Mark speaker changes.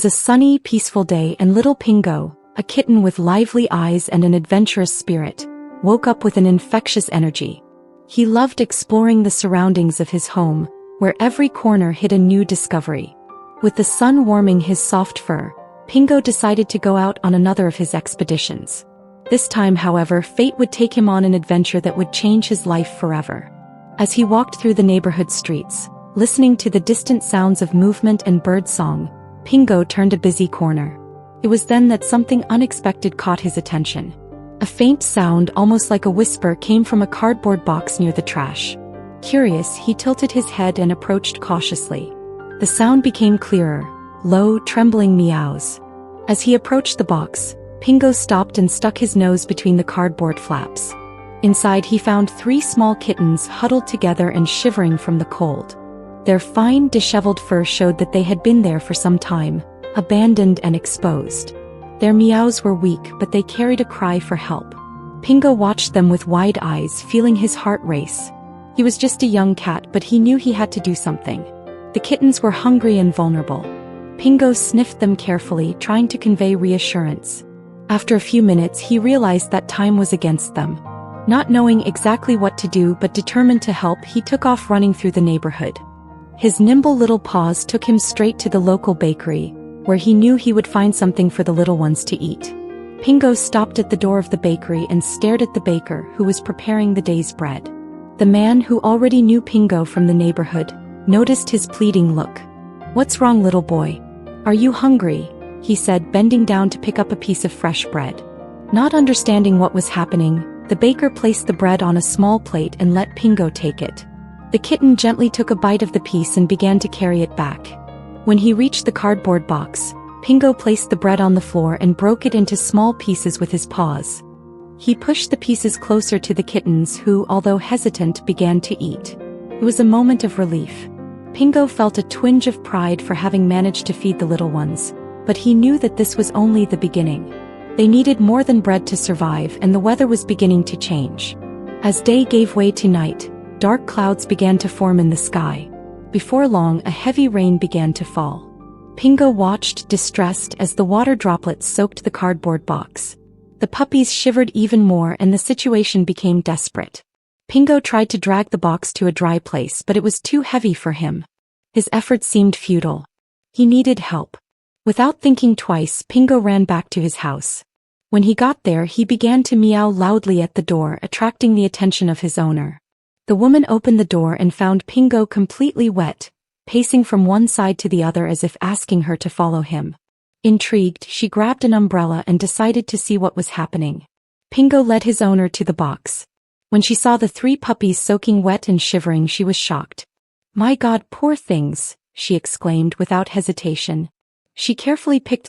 Speaker 1: was a sunny, peaceful day, and little Pingo, a kitten with lively eyes and an adventurous spirit, woke up with an infectious energy. He loved exploring the surroundings of his home, where every corner hid a new discovery. With the sun warming his soft fur, Pingo decided to go out on another of his expeditions. This time, however, fate would take him on an adventure that would change his life forever. As he walked through the neighborhood streets, listening to the distant sounds of movement and birdsong, Pingo turned a busy corner. It was then that something unexpected caught his attention. A faint sound, almost like a whisper, came from a cardboard box near the trash. Curious, he tilted his head and approached cautiously. The sound became clearer, low, trembling meows. As he approached the box, Pingo stopped and stuck his nose between the cardboard flaps. Inside, he found 3 small kittens huddled together and shivering from the cold. Their fine, disheveled fur showed that they had been there for some time, abandoned and exposed. Their meows were weak, but they carried a cry for help. Pingo watched them with wide eyes, feeling his heart race. He was just a young cat, but he knew he had to do something. The kittens were hungry and vulnerable. Pingo sniffed them carefully, trying to convey reassurance. After a few minutes, he realized that time was against them. Not knowing exactly what to do but determined to help, he took off running through the neighborhood. His nimble little paws took him straight to the local bakery, where he knew he would find something for the little ones to eat. Pingo stopped at the door of the bakery and stared at the baker, who was preparing the day's bread. The man, who already knew Pingo from the neighborhood, noticed his pleading look. "What's wrong, little boy? Are you hungry?" he said, bending down to pick up a piece of fresh bread. Not understanding what was happening, the baker placed the bread on a small plate and let Pingo take it. The kitten gently took a bite of the piece and began to carry it back. When he reached the cardboard box, Pingo placed the bread on the floor and broke it into small pieces with his paws. He pushed the pieces closer to the kittens, who, although hesitant, began to eat. It was a moment of relief. Pingo felt a twinge of pride for having managed to feed the little ones, but he knew that this was only the beginning. They needed more than bread to survive, and the weather was beginning to change. As day gave way to night, dark clouds began to form in the sky. Before long, a heavy rain began to fall. Pingo watched, distressed, as the water droplets soaked the cardboard box. The puppies shivered even more, and the situation became desperate. Pingo tried to drag the box to a dry place, but it was too heavy for him. His efforts seemed futile. He needed help. Without thinking twice, Pingo ran back to his house. When he got there, he began to meow loudly at the door, attracting the attention of his owner. The woman opened the door and found Pingo completely wet, pacing from one side to the other as if asking her to follow him. Intrigued, she grabbed an umbrella and decided to see what was happening. Pingo led his owner to the box. When she saw the 3 puppies soaking wet and shivering, she was shocked. "My God, poor things," she exclaimed without hesitation. She carefully picked